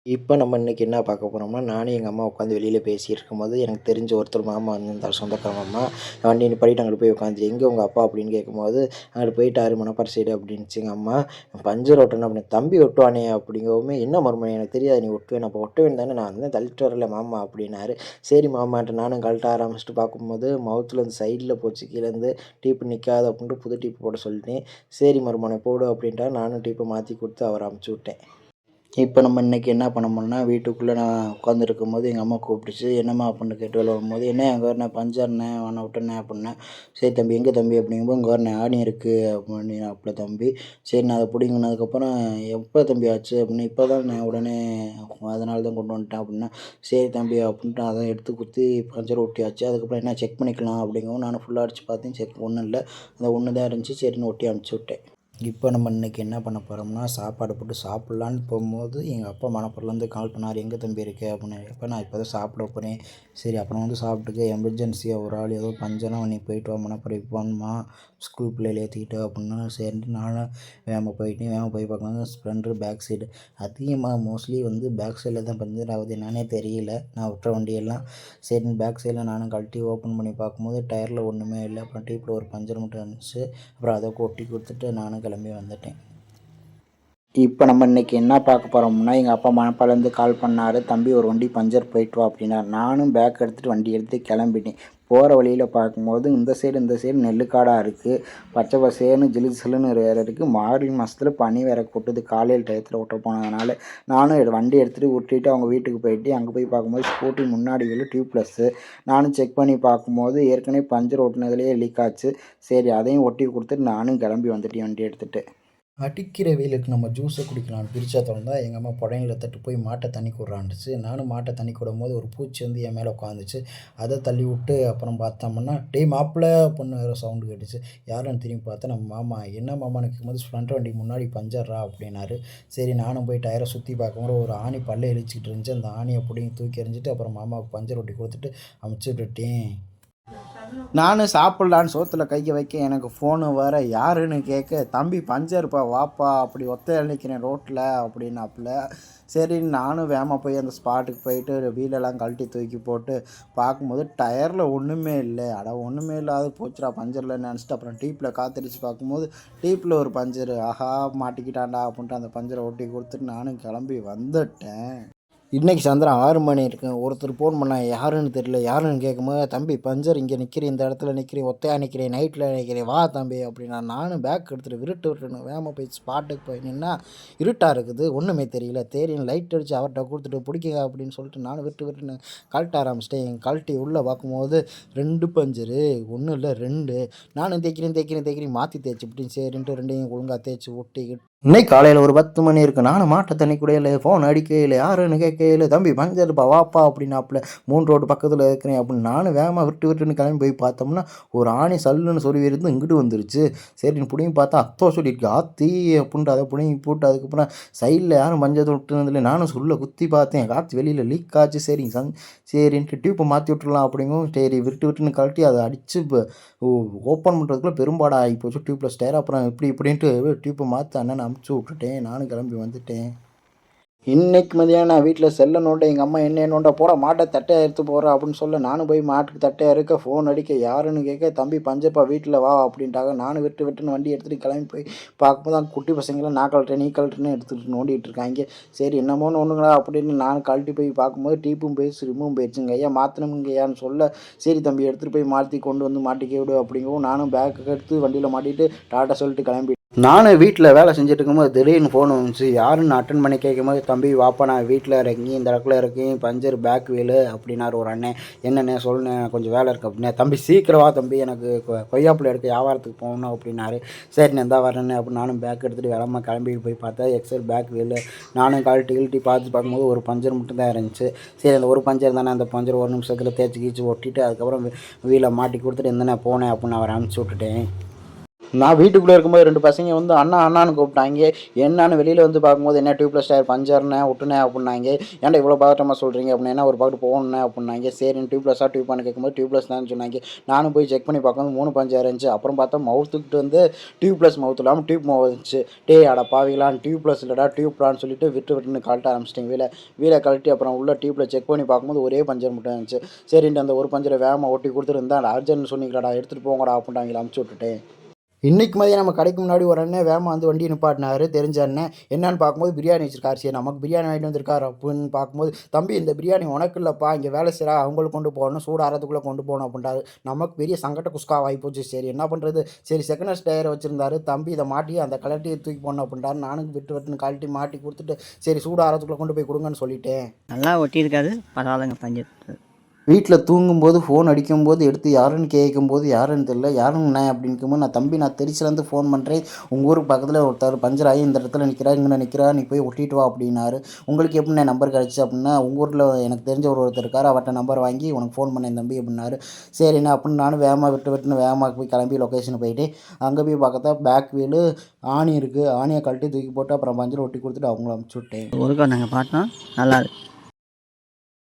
இப்போ நம்ம இன்னைக்கு என்ன பார்க்க போறோம்னா, நானும் எங்க அம்மா உட்காந்து வெளியில பேசிட்டு இருக்கும்போது, எனக்கு தெரிஞ்ச ஒருத்தர் மாமா வந்திருந்தார், சொந்தக்கார மாமா. வண்டி நிப்பாட்டிட்டு அங்கிட்டு போய் உட்காந்துட்டு, "எங்கே உங்க அப்பா?" அப்படின்னு கேட்கும்போது, "அங்கிட்டு போயிட்டாரு மணப்பாறை சைடு" அப்படின்னுச்சு எங்க அம்மா. "பஞ்சர் ஓட்டணும்" அப்படின்னு. "தம்பி ஒட்டுவானே" அப்படிங்கவுமே, "என்ன மருமகனே எனக்கு தெரியாது நீ ஒட்டுவேன்னு." "அப்போ ஒட்டுவேன்னு தானே நான் வந்து தள்ளிட்டு வரல மாமா" அப்படின்னாரு. சரி மாமான்ட்டு நானும் கழட்ட ஆரம்பிச்சுட்டு பார்க்கும்போது, மவுத்துலேருந்து சைடில் போச்சு கீழேருந்து. "டீப்பு நிற்காது" அப்படின்ட்டு புது டீப்பு போட சொல்லிட்டேன். "சரி மருமகனே போடு" அப்படின்ட்டாரு. நானும் டீப்பை மாற்றி கொடுத்து அவரை அமுச்சு விட்டேன். இப்போ நம்ம இன்றைக்கி என்ன பண்ண போறோம்னா, வீட்டுக்குள்ளே நான் உட்காந்துருக்கும்போது எங்கள் அம்மா கூப்பிட்டுச்சு. "என்னம்மா?" அப்படின்னு கேட்டு வெளில வரும்போது, "என்ன அங்கே வரண்ணே பஞ்சர்ண்ணே அவனை விட்டேண்ணே" அப்படின்னேன். "சரி தம்பி எங்கே தம்பி?" அப்படிங்கும்போது, "இங்கே வரண்ணே ஆணி இருக்குது" அப்படின்னாப்புல தம்பி. சரி நான் அதை பிடிங்கினதுக்கப்புறம், "எப்போ தம்பி ஆச்சு?" அப்படின்னு. "இப்போ தான்ண்ணே உடனே அதனால தான் கொண்டு வந்துட்டேன்" அப்படின்னேன். "சரி தம்பி" அப்படின்ட்டு அதை எடுத்து குத்தி பஞ்சர் ஒட்டியாச்சு. அதுக்கப்புறம் என்ன செக் பண்ணிக்கலாம் அப்படிங்கவும் நானும் ஃபுல்லாக அடித்து பார்த்தேன். ஒன்றும் இல்லை, அந்த ஒன்று தான் இருந்துச்சு. சரின்னு ஒட்டி அனுப்பிச்சி விட்டேன். இப்போ நம்ம இன்றைக்கி என்ன பண்ண போகிறோம்னா, சாப்பாடு போட்டு சாப்பிட்லான்னு போகும்போது, எங்கள் அப்பா மணப்பூர்லேருந்து கால் பண்ணார். "எங்கே தம்பி இருக்க?" அப்படின்னு. "எப்பா நான் இப்போ தான் சாப்பிட போகிறேன்." "சரி அப்புறம் வந்து சாப்பிட்டுக்க, எமர்ஜென்சியாக ஒரு ஆள் ஏதோ பஞ்சர்னா நீ போயிட்டு வா மணப்பறைக்கு போகணுமா ஸ்கூல் பிள்ளைகளை ஏற்றிக்கிட்டு" அப்படின்னா சரின்ட்டு நானும் வேகமாக போயிட்டேன். வேகமாக போய் பார்க்கும்போது ஸ்ப்ளெண்டர் பேக் சைடு அதிகமாக மோஸ்ட்லி வந்து பேக் சைடில் தான் பஞ்சர் ஆகுது. என்னன்னே தெரியல, நான் விட்டுற வண்டியெல்லாம். சரின்னு பேக் சைடில் நானும் கழட்டி ஓப்பன் பண்ணி பார்க்கும்போது டயரில் ஒன்றுமே இல்லை. அப்புறம் டீப்பில் ஒரு பஞ்சர் மட்டும் இருந்துச்சு. அப்புறம் அதை கொட்டி கொடுத்துட்டு நானும் கிளம்பி வந்துட்டேன். இப்போ நம்ம இன்றைக்கி என்ன பார்க்க போகிறோம்னா, எங்கள் அப்பா மணப்பாறைலேருந்து கால் பண்ணார். "தம்பி ஒரு வண்டி பஞ்சர் போயிட்டு வா" அப்படின்னாரு. நானும் பேக் எடுத்துகிட்டு வண்டி எடுத்துட்டு கிளம்பிட்டேன். போகிற வழியில் பார்க்கும்போது இந்த சைடு நெல்லுக்காடாக இருக்குது. பச்சை பசேல்னு ஜிலு ஜிலுன்னு வேறு இருக்குது. மார்கழி மாதத்துல பனி வேறு கொட்டுது. காலையில் டயத்தில் ஓட்ட போனதுனால நானும் வண்டி எடுத்துகிட்டு விட்டுட்டு அவங்க வீட்டுக்கு போயிட்டு, அங்கே போய் பார்க்கும்போது ஸ்கூட்டி முன்னாடி வீல் டியூப்லெஸ்ஸு. நானும் செக் பண்ணி பார்க்கும்போது ஏற்கனவே பஞ்சர் ஓட்டுனதுலேயே லீக் ஆச்சு. சரி அதையும் ஒட்டி கொடுத்துட்டு நானும் கிளம்பி வந்துட்டேன் வண்டி எடுத்துகிட்டு. அடிக்கிற வெயிலுக்கு நம்ம ஜூஸை குடிக்கலாம்னு பிரிச்சா திறந்தா, எங்கள் அம்மா புடவைங்கள தட்டு போய் மாட்டை தண்ணி விட்றான்னுச்சு. நானும் மாட்டை தண்ணி விடும்போது ஒரு பூச்சி வந்து என் மேலே உட்காந்துச்சு. அதை தள்ளி விட்டு அப்புறம் பார்த்தோம்னா, "டேய் மாப்பிள" அப்படின்னு வேறு சவுண்டு கேட்டுச்சு. யாருன்னு திரும்பி பார்த்தா நம்ம மாமா. "என்ன மாமான்னு?" கேட்கும்போது, "ஸ்ப்ளெண்டர் வண்டி முன்னாடி பஞ்சர்ரா" அப்படின்னாரு. சரி நானும் போய் டயரை சுற்றி பார்க்கும்போது ஒரு ஆணி பல்ல இழிச்சிக்கிட்டு இருந்துச்சு. அந்த ஆணியை பிடிங்கி தூக்கி எறிஞ்சிட்டு அப்புறம் மாமாவுக்கு பஞ்சர் ஒட்டி கொடுத்துட்டு அமுச்சு விட்டுட்டேன். நானும் சாப்பிட்லான்னு சோத்துல கையை வைக்க எனக்கு ஃபோனு வேறு. யாருன்னு கேட்க, "தம்பி பஞ்சர்ப்பா வாப்பா" அப்படி ஒத்தையில் நிற்கிறேன் ரோட்டில் அப்படின்னாப்புல. சரின்னு நானும் வேகமாக போய் அந்த ஸ்பாட்டுக்கு போயிட்டு வீலெல்லாம் கழட்டி தூக்கி போட்டு பார்க்கும்போது டயரில் ஒன்றுமே இல்லை. ஒன்றுமே இல்லாத போச்சுடா பஞ்சரில் நினச்சிட்டு அப்புறம் டீப்பில் காத்தடிச்சு பார்க்கும்போது டீப்பில் ஒரு பஞ்சரு. ஆஹா மாட்டிக்கிட்டான்டா அப்படின்ட்டு அந்த பஞ்சரை ஒட்டி கொடுத்துட்டு நானும் கிளம்பி வந்துட்டேன். இன்றைக்கி சாயந்தரம் 6 மணி இருக்கும். ஒருத்தர் ஃபோன் பண்ணான். யாருன்னு தெரியல. யாருன்னு கேட்கும்போது, "தம்பி பஞ்சர் இங்கே நிற்கிறேன், இந்த இடத்துல நிற்கிறேன், ஒத்தையா நிற்கிறேன், நைட்டில் நிற்கிறேன், வா தம்பி" அப்படின்னா. நானும் பேக் எடுத்துகிட்டு விருட்டுன்னு வேகமாக போய் ஸ்பாட்டுக்கு போய் நின்னா, இருட்டாக இருக்குது, ஒன்றுமே தெரியல. தெரியும் லைட் அடித்து அவர்கிட்ட கொடுத்துட்டு பிடிக்குங்க அப்படின்னு சொல்லிட்டு நானும் விட்டுன்னு கழட்ட ஆரம்பிச்சிட்டேன். கழட்டி உள்ளே பார்க்கும்போது 2 பஞ்சரு, 1 இல்லை 2. நானும் தேய்க்கிறேன் மாற்றி தேய்ச்சிப்பிட்டேன். சரின்ட்டு 2யும் ஒழுங்காக தேய்ச்சி ஒட்டிக்கிட்டு இன்னைக்கு காலையில் ஒரு 10 மணி இருக்குது. நானும் மாட்டை தண்ணி குடையில ஃபோன் அடிக்கையில் யாருன்னு கேட்கையில், "தம்பி பஞ்சர்ப்பா வாப்பா" அப்படின்னாப்புல. 3 ரோடு பக்கத்தில் இருக்கிறேன் அப்படின்னு நானும் வேகமாக விட்டுன்னு கிளம்பி போய் பார்த்தோம்னா, ஒரு ஆணி சல்லுன்னு சொருவி இருந்து இங்கிட்டு வந்துருச்சு. சரின்னு பிடுங்கி பார்த்தா அத்தோ சொல்லியிருக்கு. "ஆத்தி" அப்படின்ட்டு அதை பிடுங்கி போட்டு அதுக்கப்புறம் சைடில் யாரும் பஞ்சர் விட்டுனதில்லை. நானும் சொல்ல குத்தி பார்த்தேன். காற்று வெளியில் லீக் ஆச்சு. சரின்ட்டு டியூப்பை மாற்றி விட்டுறலாம் அப்படிங்கவும் சரி விட்டுன்னு கழட்டி அதை அடித்து ஓப்பன் பண்ணுறதுக்குள்ள பெரும்பாடாக ஆகிப்போச்சு. டியூப்லெஸ் டயர் அப்புறம் இப்படின்ட்டு டியூப்பை மாற்றி அண்ணனை அமுச்சு விட்டுட்டேன். நானும் கிளம்பி வந்துட்டேன். இன்னைக்கு மதியானம் நான் வீட்டில் செல்லை நோண்ட எங்கள் அம்மா என்ன நோண்ட போட மாட்டை தட்டையை எடுத்து போகிறேன் அப்படின்னு சொல்ல நானும் போய் மாட்டுக்கு தட்டையாக இருக்க ஃபோன் அடிக்க யாருன்னு கேட்க, "தம்பி பஞ்சப்பா வீட்டில் வா" அப்படின்ட்டாங்க. நானும் விட்டுன்னு வண்டி எடுத்துகிட்டு கிளம்பி போய் பார்க்கும்போது அந்த குட்டி பசங்களாம் நான் கழட்டுறேன் நீ கழட்டுறேன்னு எடுத்துகிட்டு நோண்டிகிட்டு இருக்காங்க. சரி என்னமோன்னு ஒன்றுங்களா அப்படின்னு நானும் கழட்டி போய் பார்க்கும்போது டீப்பும் போயிடுச்சு ரிமும் போயிடுச்சுங்க. ஐயா மாற்றணுங்கய்யான்னு சொல்ல, "சரி தம்பி எடுத்துகிட்டு போய் மாற்றி கொண்டு வந்து மாட்டிக்க விடு" அப்படிங்கவும் நானும் பேக்கு எடுத்து வண்டியில் மாட்டிட்டு டாட்டா சொல்லிட்டு கிளம்பி நானும் வீட்டில் வேலை செஞ்சுட்டு இருக்கும்போது திடீர்னு ஃபோன் வந்துச்சு. யாருன்னு அட்டன் பண்ணி கேட்கும்போது, "தம்பி வாப்பா நான் வீட்டில் இறங்கி இந்த இடத்துல இருக்கேன், பஞ்சர் பேக் வீலு" அப்படின்னாரு ஒரு அண்ணன். "என்னண்ணே சொல்லுண்ணே கொஞ்சம் வேலை இருக்குது" அப்படின்னே. "தம்பி சீக்கிரம் வா தம்பி எனக்கு கொய்யாப்பழம் எடுக்க வியாபாரத்துக்கு போகணும்" அப்படின்னாரு. "சரிண்ணே இந்தா வரேண்ணே" அப்படின்னு நானும் பேக் எடுத்துகிட்டு வேகமாக கிளம்பி போய் பார்த்தா எக்ஸல் பேக் வீலு. நானும் கழட்டி பார்க்கும்போது ஒரு பஞ்சர் மட்டும் தான் இருந்துச்சு. சரி அந்த ஒரு பஞ்சர் தானே, அந்த பஞ்சர் ஒரு நிமிஷத்தில் தேய்ச்சி கீச்சு ஒட்டிட்டு அதுக்கப்புறம் வீலை மாட்டி கொடுத்துட்டு "இந்தண்ணே போனேன்" அப்படின்னு அவரை அனுப்பிச்சி விட்டுட்டேன். நான் வீட்டுக்குள்ளே இருக்கும்போது 2 பசங்க வந்து அண்ணா அண்ணான்னு கூப்பிட்டாங்க. என்னான்னு வெளியில் வந்து பார்க்கும்போது என்ன டியூப்லெஸ் டயர் பஞ்சர்ண்ணே விட்டுனே அப்படின்னாங்க. ஏன்டா இவ்வளோ பதட்டமாக சொல்கிறீங்க அப்படின்னா, என்ன ஒரு பக்கெட் போகணுண்ணே அப்படின்னாங்க. சரின்னு டியூப்லெஸ்ஸாக டியூப்பானு கேட்கும்போது டியூப்லெஸ் தான் சொன்னாங்க. நானும் போய் செக் பண்ணி பார்க்கும்போது 3 பஞ்சர் இருந்துச்சு. அப்புறம் பார்த்தா மவுத்துக்கிட்டு வந்து டியூப்லெஸ் மவுத் இல்லாமல் டியூப் மவுத் இருந்துச்சு. டேய் அட பாவிங்களான்னு டியூப்லெஸ் இல்லைடா டியூப்டான்னு சொல்லிட்டு விட்டுன்னு கழட்ட ஆரம்பிச்சிட்டேன் வீலை கழட்டி அப்புறம் உள்ள டியூப்பில் செக் பண்ணி பார்க்கும்போது ஒரே பஞ்சர் மட்டும் இருந்துச்சு. சரின்ட்டு அந்த ஒரு பஞ்சரை வேகமாக ஒட்டி கொடுத்துட்டு அர்ஜென்ட்னு சொன்னீங்களாடா எடுத்துகிட்டு போங்கடா அப்படின்ட்டு அவங்கள அமுச்சு விட்டுட்டேன். இன்னைக்கு மதியம் நம்ம கடைக்கு முன்னாடி ஒரு அண்ணன் வேகமாக வந்து வண்டி நிப்பாட்டினாரு தெரிஞ்ச அண்ணன். என்னன்னு பார்க்கும்போது பிரியாணி வச்சிருக்காரு. சரி நமக்கு பிரியாணி வாங்கிட்டு வந்திருக்காரு அப்படின்னு பார்க்கும்போது, தம்பி இந்த பிரியாணி உனக்கு இல்லைப்பா, இங்கே வேலை செய்கிறா அவங்களுக்கு கொண்டு போகணும், சூடாகிறதுக்குள்ளே கொண்டு போகணும் அப்படின்ட்டாரு. நமக்கு பெரிய சங்கட்ட குஸ்கா வாய்ப்போச்சு. சரி என்ன பண்ணுறது, சரி செகண்ட் ஹேண்ட் டயர் வச்சிருந்தாரு தம்பி, இதை மாட்டி அந்த கலட்டி தூக்கி போடணும் அப்படின்ட்டாரு. நானும் விட்டுன்னு கழட்டி மாட்டி கொடுத்துட்டு சரி சூடாகிறதுக்குள்ளே கொண்டு போய் கொடுங்கன்னு சொல்லிட்டேன். நல்லா ஒட்டியிருக்காது, பரவாயில்லைங்க பஞ்சர். வீட்டில் தூங்கும்போது ஃபோன் அடிக்கும்போது எடுத்து யாருன்னு கேட்கும்போது யாருன்னு தெரியல. யாருங்கண்ணே அப்படிங்கும்போது நான் தம்பி நான் திருச்சிலேருந்து ஃபோன் பண்ணுறேன், உங்கள் ஊருக்கு பக்கத்தில் ஒருத்தர் பஞ்சர் ஆகி இந்த இடத்துல நிற்கிறா, இங்கே நிற்கிறா, நீ போய் ஒட்டிட்டு வா அப்படின்னாரு. உங்களுக்கு எப்படிண்ணே நம்பர் கிடச்சி அப்படின்னா, உங்கள் ஊரில் எனக்கு தெரிஞ்ச ஒருத்தர் இருக்கார், அவர்கிட்ட நம்பர் வாங்கி உனக்கு ஃபோன் பண்ணேன் தம்பி அப்படின்னாரு. சரிண்ணே அப்படின்னு நானும் வேகமாக விட்டுன்னு வேகமாக போய் கிளம்பி லொக்கேஷன் போயிட்டு அங்கே போய் பார்த்தா பேக் வீலு ஆணி இருக்குது, ஆணியை கழட்டி தூக்கி போட்டு அப்புறம் பஞ்சர் ஒட்டி கொடுத்துட்டு அவங்கள அமுச்சு விட்டேன். ஒருக்கா நாங்கள் பார்த்தோம், நல்லா இருக்கு.